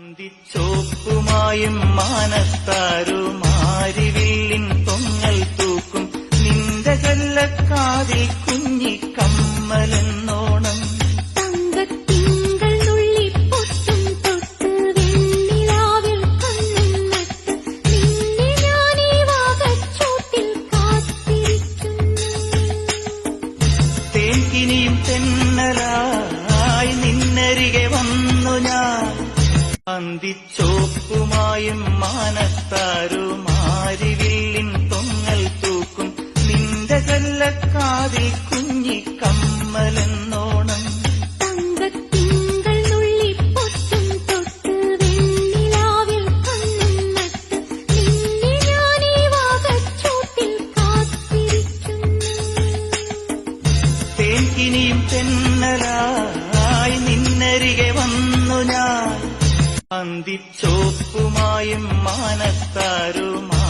അന്തിച്ചോപ്പുമായും മാനത്താരുമാരിവില്ലിൻ തൊങ്ങൽ തൂക്കും നിന്റെ ചെല്ലക്കാതിൽ കുഞ്ഞിക്കമ്മലെന്നോണം തേൻകിനിയും തെന്നലായി നിന്നരികെ വന്നു ഞാൻ അന്തിച്ചോപ്പുമായും മാനത്താരുമാരിവില്ലിൻ തൊങ്ങൽ തൂക്കും നിന്റെ ചെല്ലക്കാതിൽ കുഞ്ഞിക്കമ്മലെന്നോണം തേൻകിനിയും തെന്നലായി നിന്നരികെ വന്നു ഞാൻ അന്തിച്ചോപ്പുമായും മാനത്താരുമാ